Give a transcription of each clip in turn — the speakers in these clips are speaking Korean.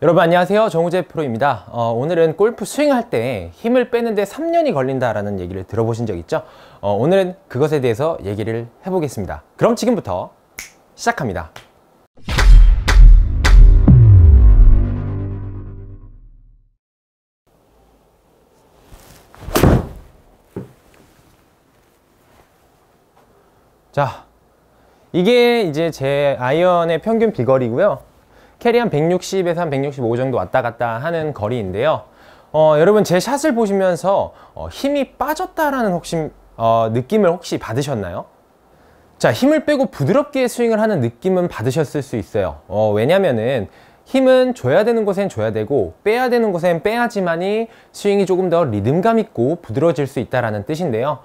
여러분 안녕하세요. 정우재 프로입니다. 오늘은 골프 스윙할 때 힘을 빼는데 3년이 걸린다라는 얘기를 들어보신 적 있죠? 오늘은 그것에 대해서 얘기를 해보겠습니다. 그럼 지금부터 시작합니다. 자, 이게 이제 제 아이언의 평균 비거리고요. 캐리 한 160에서 한 165 정도 왔다 갔다 하는 거리인데요. 여러분 제 샷을 보시면서 힘이 빠졌다라는 느낌을 혹시 받으셨나요? 자, 힘을 빼고 부드럽게 스윙을 하는 느낌은 받으셨을 수 있어요. 왜냐면은 힘은 줘야 되는 곳엔 줘야 되고 빼야 되는 곳엔 빼야지만이 스윙이 조금 더 리듬감 있고 부드러워질 수 있다라는 뜻인데요.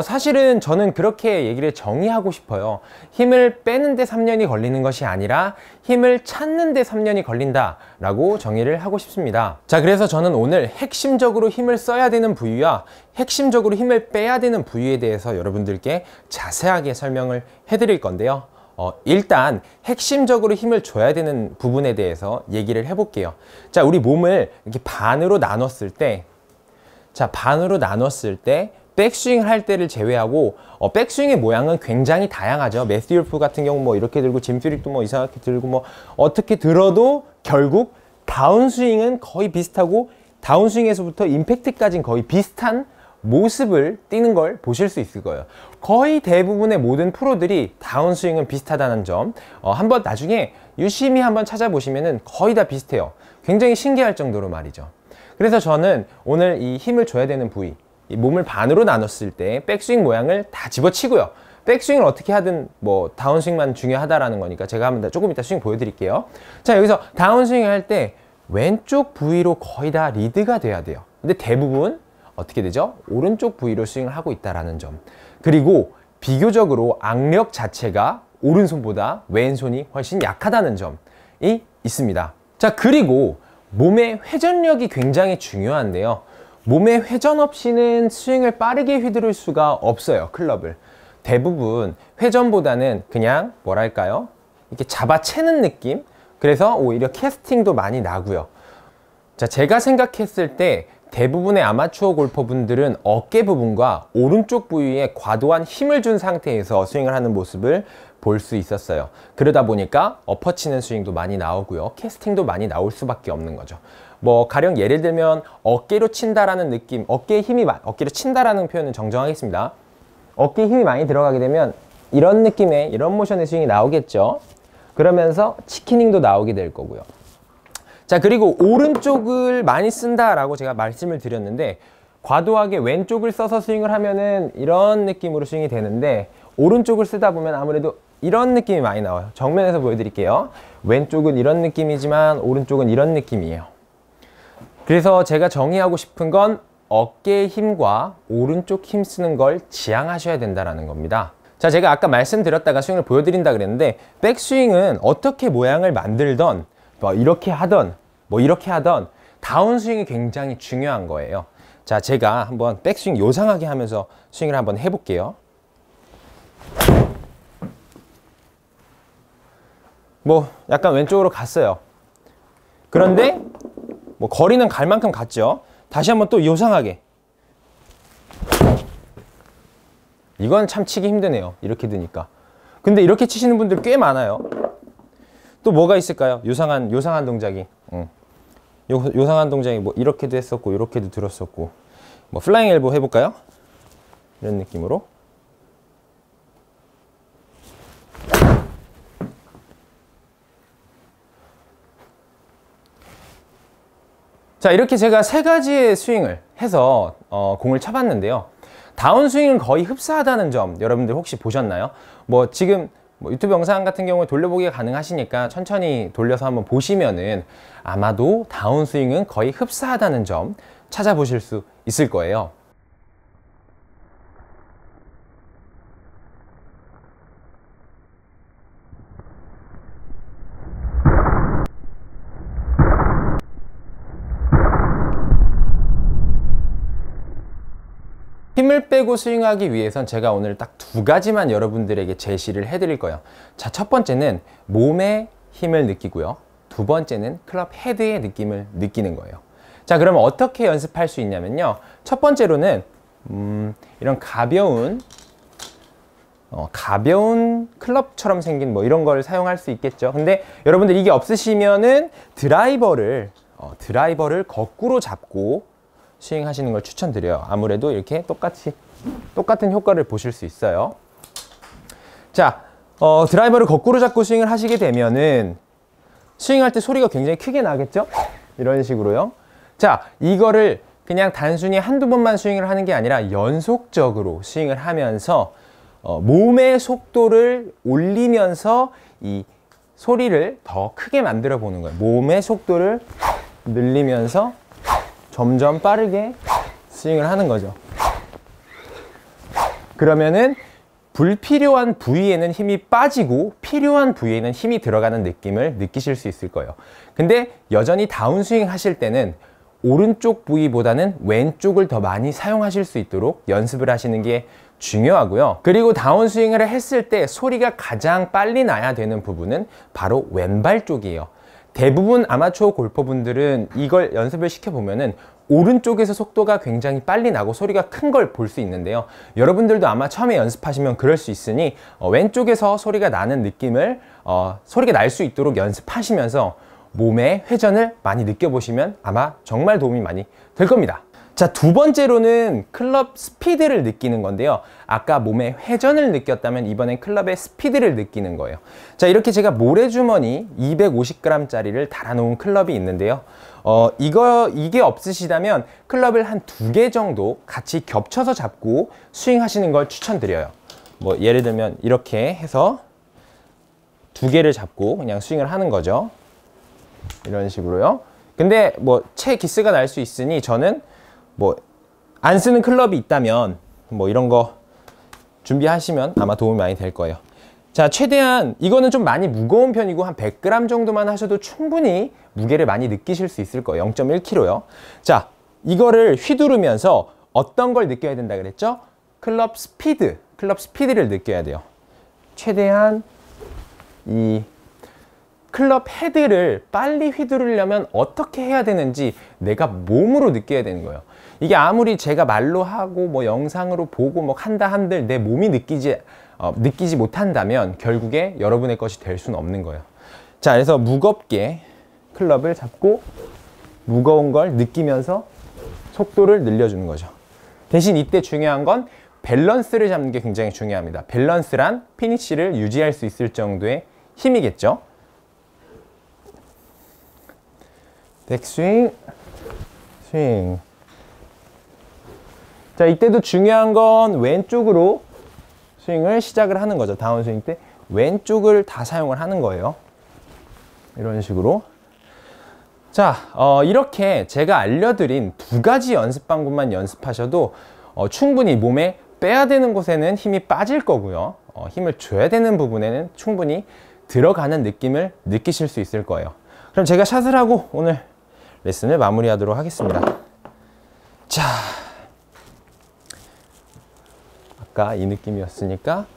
사실은 저는 그렇게 얘기를 정의하고 싶어요. 힘을 빼는데 3년이 걸리는 것이 아니라 힘을 찾는데 3년이 걸린다 라고 정의를 하고 싶습니다. 자, 그래서 저는 오늘 핵심적으로 힘을 써야 되는 부위와 핵심적으로 힘을 빼야 되는 부위에 대해서 여러분들께 자세하게 설명을 해드릴 건데요. 일단 핵심적으로 힘을 줘야 되는 부분에 대해서 얘기를 해볼게요. 자, 우리 몸을 이렇게 반으로 나눴을 때 백스윙을 할 때를 제외하고 백스윙의 모양은 굉장히 다양하죠. 매튜 울프 같은 경우 뭐 이렇게 들고 짐 퓨릭도 뭐 이상하게 들고 뭐 어떻게 들어도 결국 다운스윙은 거의 비슷하고 다운스윙에서부터 임팩트까지는 거의 비슷한 모습을 띄는 걸 보실 수 있을 거예요. 거의 대부분의 모든 프로들이 다운스윙은 비슷하다는 점 한번 나중에 유심히 한번 찾아보시면은 거의 다 비슷해요. 굉장히 신기할 정도로 말이죠. 그래서 저는 오늘 이 힘을 줘야 되는 부위, 이 몸을 반으로 나눴을 때 백스윙 모양을 다 집어치고요. 백스윙을 어떻게 하든 뭐 다운스윙만 중요하다라는 거니까 제가 한번 조금 이따 스윙 보여드릴게요. 자, 여기서 다운스윙 할 때 왼쪽 부위로 거의 다 리드가 돼야 돼요. 근데 대부분 어떻게 되죠? 오른쪽 부위로 스윙을 하고 있다라는 점. 그리고 비교적으로 악력 자체가 오른손보다 왼손이 훨씬 약하다는 점이 있습니다. 자, 그리고 몸의 회전력이 굉장히 중요한데요. 몸의 회전 없이는 스윙을 빠르게 휘두를 수가 없어요, 클럽을. 대부분 회전보다는 그냥 뭐랄까요? 이렇게 잡아채는 느낌? 그래서 오히려 캐스팅도 많이 나고요. 자, 제가 생각했을 때 대부분의 아마추어 골퍼분들은 어깨 부분과 오른쪽 부위에 과도한 힘을 준 상태에서 스윙을 하는 모습을 볼 수 있었어요. 그러다 보니까 엎어치는 스윙도 많이 나오고요. 캐스팅도 많이 나올 수밖에 없는 거죠. 뭐 가령 예를 들면 어깨로 친다라는 느낌, 어깨로 친다라는 표현은 정정하겠습니다. 어깨에 힘이 많이 들어가게 되면 이런 느낌의 이런 모션의 스윙이 나오겠죠. 그러면서 치키닝도 나오게 될 거고요. 자, 그리고 오른쪽을 많이 쓴다라고 제가 말씀을 드렸는데 과도하게 왼쪽을 써서 스윙을 하면은 이런 느낌으로 스윙이 되는데 오른쪽을 쓰다 보면 아무래도 이런 느낌이 많이 나와요. 정면에서 보여드릴게요. 왼쪽은 이런 느낌이지만 오른쪽은 이런 느낌이에요. 그래서 제가 정의하고 싶은 건 어깨의 힘과 오른쪽 힘 쓰는 걸 지향하셔야 된다는 겁니다. 자, 제가 아까 말씀드렸다가 스윙을 보여드린다 그랬는데 백스윙은 어떻게 모양을 만들던 뭐 이렇게 하던 다운스윙이 굉장히 중요한 거예요. 자, 제가 한번 백스윙 요상하게 하면서 스윙을 한번 해볼게요. 뭐 약간 왼쪽으로 갔어요. 그런데 뭐 거리는 갈 만큼 갔죠. 다시 한번 또 요상하게. 이건 참 치기 힘드네요. 이렇게 드니까. 근데 이렇게 치시는 분들 꽤 많아요. 또 뭐가 있을까요? 요상한 동작이. 요상한 동작이 뭐 이렇게도 했었고 이렇게도 들었었고. 뭐 플라잉 엘보 해볼까요? 이런 느낌으로. 자, 이렇게 제가 세 가지의 스윙을 해서 공을 쳐봤는데요. 다운스윙은 거의 흡사하다는 점 여러분들 혹시 보셨나요? 뭐 지금 유튜브 영상 같은 경우에 돌려보기가 가능하시니까 천천히 돌려서 한번 보시면은 아마도 다운스윙은 거의 흡사하다는 점 찾아보실 수 있을 거예요. 힘을 빼고 스윙하기 위해선 제가 오늘 딱 두 가지만 여러분들에게 제시를 해드릴 거예요. 자, 첫 번째는 몸에 힘을 느끼고요. 두 번째는 클럽 헤드의 느낌을 느끼는 거예요. 자, 그러면 어떻게 연습할 수 있냐면요. 첫 번째로는 이런 가벼운 클럽처럼 생긴 뭐 이런 걸 사용할 수 있겠죠. 근데 여러분들 이게 없으시면은 드라이버를 거꾸로 잡고 스윙하시는 걸 추천드려요. 아무래도 이렇게 똑같은 효과를 보실 수 있어요. 자, 드라이버를 거꾸로 잡고 스윙을 하시게 되면은 스윙할 때 소리가 굉장히 크게 나겠죠? 이런 식으로요. 자, 이거를 그냥 단순히 한두 번만 스윙을 하는 게 아니라 연속적으로 스윙을 하면서 몸의 속도를 올리면서 이 소리를 더 크게 만들어 보는 거예요. 몸의 속도를 늘리면서 점점 빠르게 스윙을 하는 거죠. 그러면은 불필요한 부위에는 힘이 빠지고 필요한 부위에는 힘이 들어가는 느낌을 느끼실 수 있을 거예요. 근데 여전히 다운스윙 하실 때는 오른쪽 부위보다는 왼쪽을 더 많이 사용하실 수 있도록 연습을 하시는 게 중요하고요. 그리고 다운스윙을 했을 때 소리가 가장 빨리 나야 되는 부분은 바로 왼발 쪽이에요. 대부분 아마추어 골퍼분들은 이걸 연습을 시켜보면은 오른쪽에서 속도가 굉장히 빨리 나고 소리가 큰 걸 볼 수 있는데요. 여러분들도 아마 처음에 연습하시면 그럴 수 있으니 왼쪽에서 소리가 나는 느낌을 소리가 날 수 있도록 연습하시면서 몸의 회전을 많이 느껴보시면 아마 정말 도움이 많이 될 겁니다. 자, 두 번째로는 클럽 스피드를 느끼는 건데요. 아까 몸의 회전을 느꼈다면 이번엔 클럽의 스피드를 느끼는 거예요. 자, 이렇게 제가 모래주머니 250g 짜리를 달아놓은 클럽이 있는데요. 이게 없으시다면 클럽을 한 2개 정도 같이 겹쳐서 잡고 스윙하시는 걸 추천드려요. 뭐 예를 들면 이렇게 해서 2개를 잡고 그냥 스윙을 하는 거죠. 이런 식으로요. 근데 뭐 채 기스가 날 수 있으니 저는 뭐 안 쓰는 클럽이 있다면 뭐 이런 거 준비하시면 아마 도움이 많이 될 거예요. 자, 최대한 이거는 좀 많이 무거운 편이고 한 100g 정도만 하셔도 충분히 무게를 많이 느끼실 수 있을 거예요. 0.1kg요. 자, 이거를 휘두르면서 어떤 걸 느껴야 된다 그랬죠? 클럽 스피드를 느껴야 돼요. 최대한 이 클럽 헤드를 빨리 휘두르려면 어떻게 해야 되는지 내가 몸으로 느껴야 되는 거예요. 이게 아무리 제가 말로 하고 뭐 영상으로 보고 뭐 한다 한들 내 몸이 느끼지 못한다면 결국에 여러분의 것이 될 수는 없는 거예요. 자, 그래서 무겁게 클럽을 잡고 무거운 걸 느끼면서 속도를 늘려주는 거죠. 대신 이때 중요한 건 밸런스를 잡는 게 굉장히 중요합니다. 밸런스란 피니쉬를 유지할 수 있을 정도의 힘이겠죠. 백스윙, 스윙. 자, 이때도 중요한 건 왼쪽으로 스윙을 시작을 하는 거죠. 다운스윙 때 왼쪽을 다 사용을 하는 거예요. 이런 식으로. 자, 이렇게 제가 알려드린 2가지 연습 방법만 연습하셔도 충분히 몸에 빼야 되는 곳에는 힘이 빠질 거고요. 힘을 줘야 되는 부분에는 충분히 들어가는 느낌을 느끼실 수 있을 거예요. 그럼 제가 샷을 하고 오늘 레슨을 마무리하도록 하겠습니다. 자, 아까 이 느낌이었으니까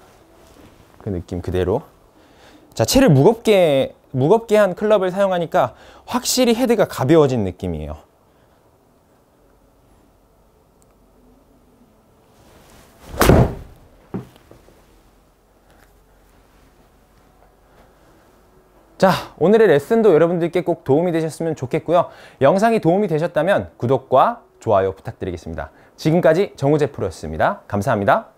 그 느낌 그대로. 자, 채를 무겁게 한 클럽을 사용하니까 확실히 헤드가 가벼워진 느낌이에요. 자, 오늘의 레슨도 여러분들께 꼭 도움이 되셨으면 좋겠고요. 영상이 도움이 되셨다면 구독과 좋아요 부탁드리겠습니다. 지금까지 정우재 프로였습니다. 감사합니다.